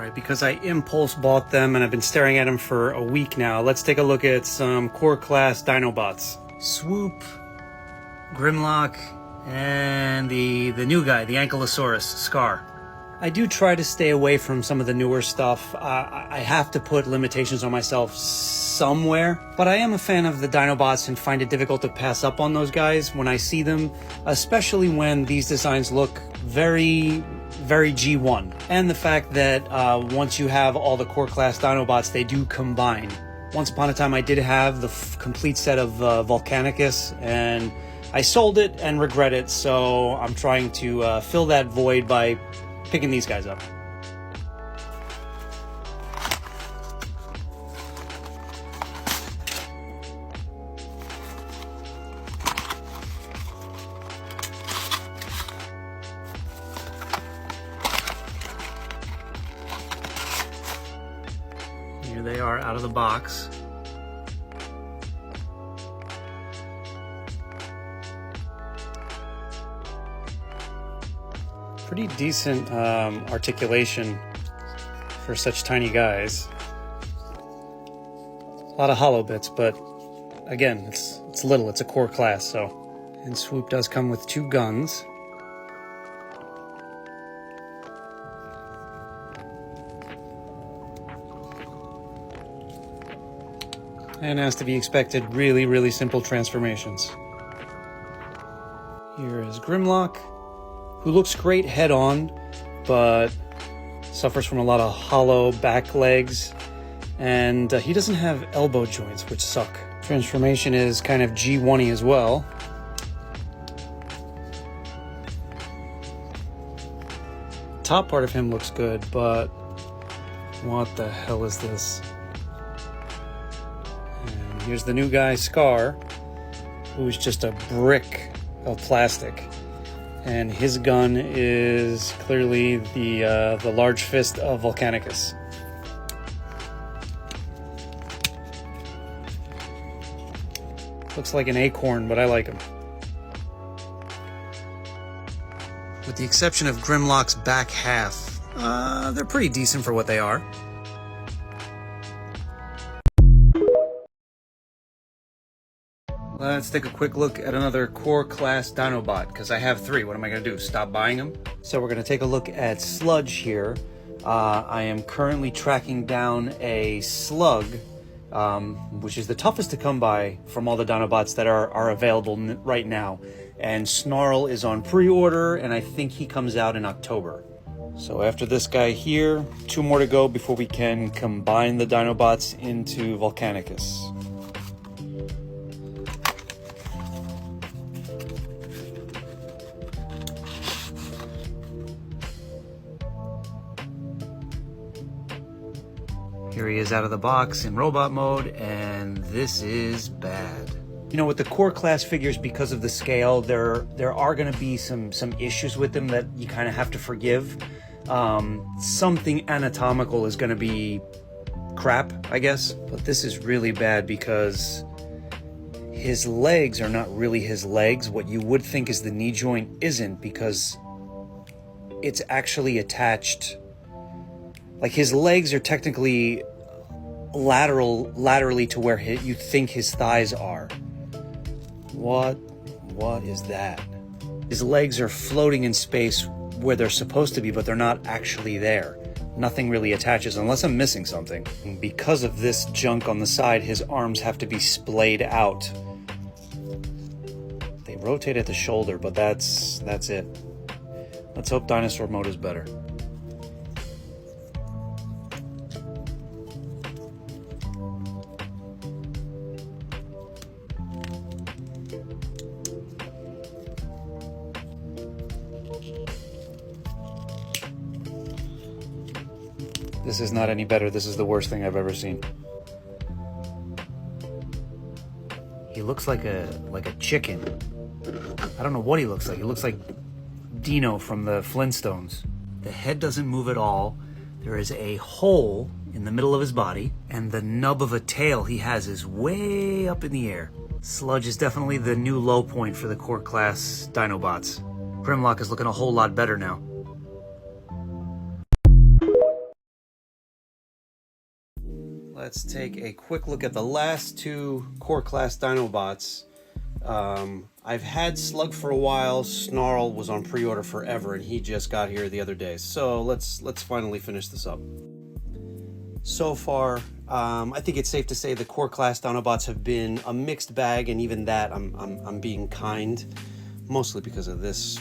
Alright, because I impulse bought them and I've been staring at them for a week now, let's take a look at some core class Dinobots. Swoop, Grimlock, and the new guy, the Ankylosaurus, Scar. I do try to stay away from some of the newer stuff. I have to put limitations on myself somewhere, but I am a fan of the Dinobots and find it difficult to pass up on those guys when I see them, especially when these designs look very G1. And the fact that once you have all the core class Dinobots, they do combine. Once upon a time I did have the complete set of Volcanicus, and I sold it and regret it, so I'm trying to fill that void by picking these guys up. Here they are out of the box. Pretty decent articulation for such tiny guys. A lot of hollow bits, but again, it's little, it's a core class, so. And Swoop does come with 2 guns. And as to be expected, really simple transformations. Here is Grimlock, who looks great head-on, but suffers from a lot of hollow back legs, and he doesn't have elbow joints, which suck. Transformation is kind of G1-y as well. Top part of him looks good, but what the hell is this? And here's the new guy, Scar, who's just a brick of plastic. And his gun is clearly the large fist of Volcanicus. Looks like an acorn, but I like him. With the exception of Grimlock's back half, they're pretty decent for what they are. Let's take a quick look at another core class Dinobot, because I have 3. What am I going to do? Stop buying them? So we're going to take a look at Sludge here. I am currently tracking down a Slug, which is the toughest to come by from all the Dinobots that are available right now. And Snarl is on pre-order, and I think he comes out in October. So after this guy here, 2 more to go before we can combine the Dinobots into Volcanicus. Here he is out of the box in robot mode, and this is bad. You know, with the core class figures, because of the scale, there are going to be some issues with them that you kind of have to forgive. Something anatomical is going to be crap, I guess. But this is really bad because his legs are not really his legs. What you would think is the knee joint isn't, because it's actually attached. Like, his legs are technically laterally to where you think his thighs are. What is that? His legs are floating in space where they're supposed to be, but they're not actually there. Nothing really attaches, unless I'm missing something. And because of this junk on the side, his arms have to be splayed out. They rotate at the shoulder, but that's it. Let's hope dinosaur mode is better. This is not any better. This is the worst thing I've ever seen. He looks like a chicken. I don't know what he looks like. He looks like Dino from the Flintstones. The head doesn't move at all. There is a hole in the middle of his body, and the nub of a tail he has is way up in the air. Sludge is definitely the new low point for the core class Dinobots. Grimlock is looking a whole lot better now. let's take a quick look at the last two core class Dinobots. I've had Slug for a while. Snarl was on pre-order forever, and he just got here the other day. So let's finally finish this up. So far, I think it's safe to say the core class Dinobots have been a mixed bag, and even that I'm being kind, mostly because of this.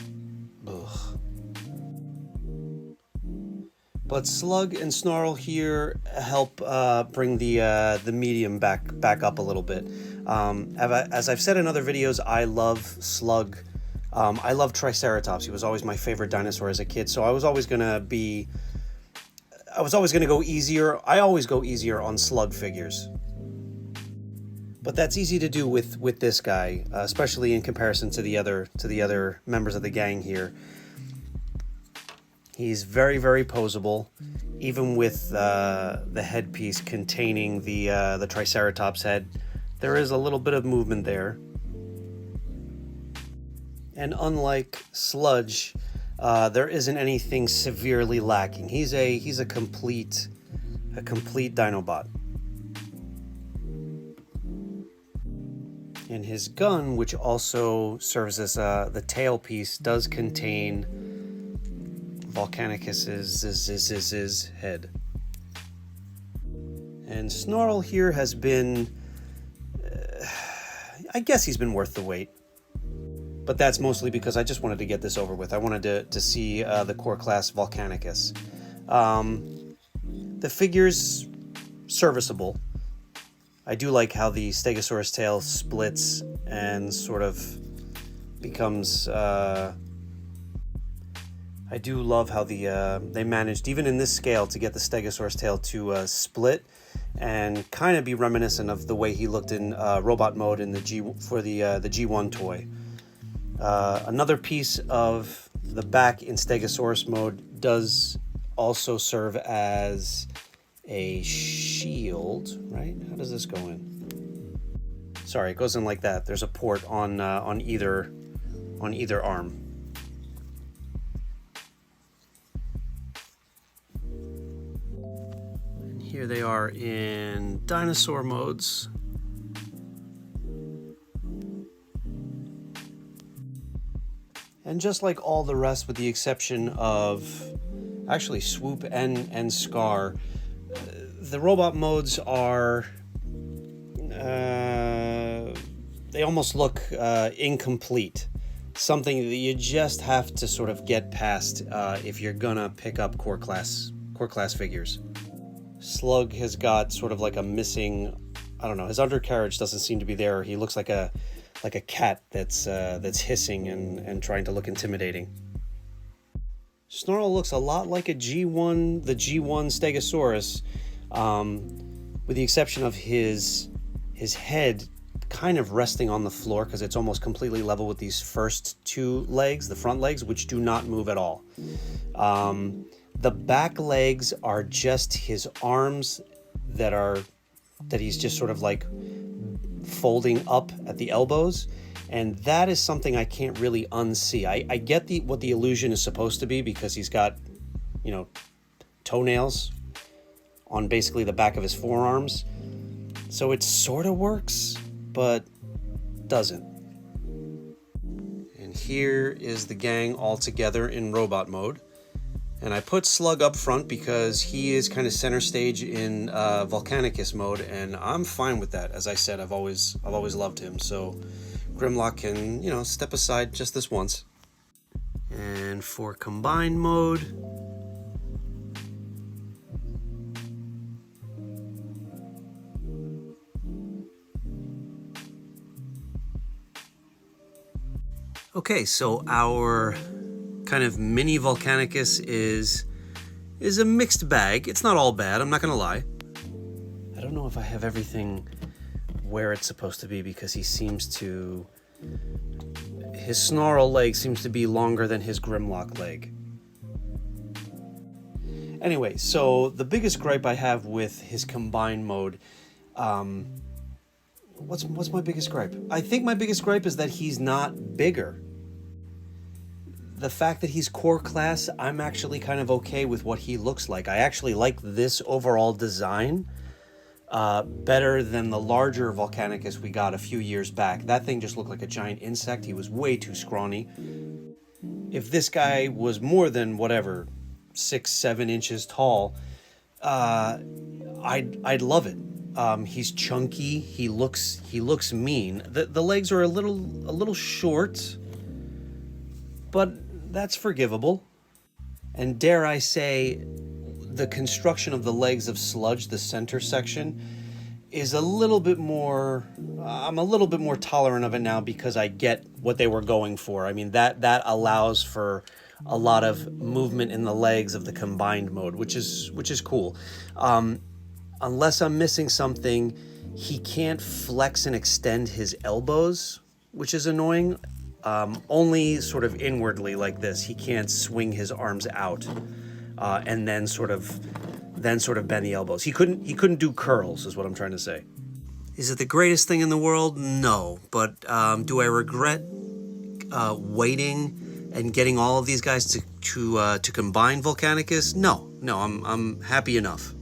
Ugh. But Slug and Snarl here help bring the medium back up a little bit. As I've said in other videos, I love Slug. I love Triceratops. He was always my favorite dinosaur as a kid, so I was always gonna go easier. I always go easier on Slug figures. But that's easy to do with this guy, especially in comparison to the other members of the gang here. He's very, very posable, even with the headpiece containing the Triceratops head. There is a little bit of movement there. And unlike Sludge, there isn't anything severely lacking. He's a complete Dinobot. And his gun, which also serves as the tailpiece, does contain Volcanicus's head. And Snarl here has been, I guess he's been worth the wait. But that's mostly because I just wanted to get this over with. I wanted to see the core class Volcanicus. The figure's serviceable. I do like how the Stegosaurus tail splits and sort of becomes... I do love how they managed, even in this scale, to get the Stegosaurus tail to split and kind of be reminiscent of the way he looked in robot mode in the G1 toy. Another piece of the back in Stegosaurus mode does also serve as a shield, right? How does this go in? Sorry, it goes in like that. There's a port on either arm. And here they are in dinosaur modes. And just like all the rest, with the exception of actually Swoop and Scar, the robot modes are, they almost look incomplete. Something that you just have to sort of get past if you're gonna pick up core class figures. Slug has got sort of like a missing, I don't know, his undercarriage doesn't seem to be there. He looks like a cat that's hissing and trying to look intimidating. Snarl looks a lot like the G1 Stegosaurus, with the exception of his head kind of resting on the floor because it's almost completely level with these first two legs, the front legs, which do not move at all. The back legs are just his arms that he's just sort of like folding up at the elbows, and that is something I can't really unsee. I get what the illusion is supposed to be because he's got, toenails on basically the back of his forearms, so it sort of works, but doesn't. And here is the gang all together in robot mode. And I put Slug up front because he is kind of center stage in Volcanicus mode, and I'm fine with that. As I said, I've always loved him, so Grimlock can, step aside just this once. And for combined mode, okay, so our kind of mini Volcanicus is a mixed bag. It's not all bad, I'm not gonna lie. I don't know if I have everything where it's supposed to be because his Snarl leg seems to be longer than his Grimlock leg. Anyway, so the biggest gripe I have with his combined mode, what's my biggest gripe? I think my biggest gripe is that he's not bigger. The fact that he's core class, I'm actually kind of okay with what he looks like. I actually like this overall design. Better than the larger Volcanicus we got a few years back. That thing just looked like a giant insect. He was way too scrawny. If this guy was more than whatever, 6-7 inches tall, I'd love it. He's chunky. He looks mean. The legs are a little short, but that's forgivable. And dare I say, the construction of the legs of Sludge, the center section, is a little bit more, I'm a little bit more tolerant of it now because I get what they were going for. I mean, that allows for a lot of movement in the legs of the combined mode, which is cool. Unless I'm missing something, he can't flex and extend his elbows, which is annoying. Only sort of inwardly like this. He can't swing his arms out and then sort of bend the elbows. He couldn't do curls, is what I'm trying to say. Is it the greatest thing in the world? No, but do I regret waiting and getting all of these guys to combine Volcanicus? No, I'm happy enough.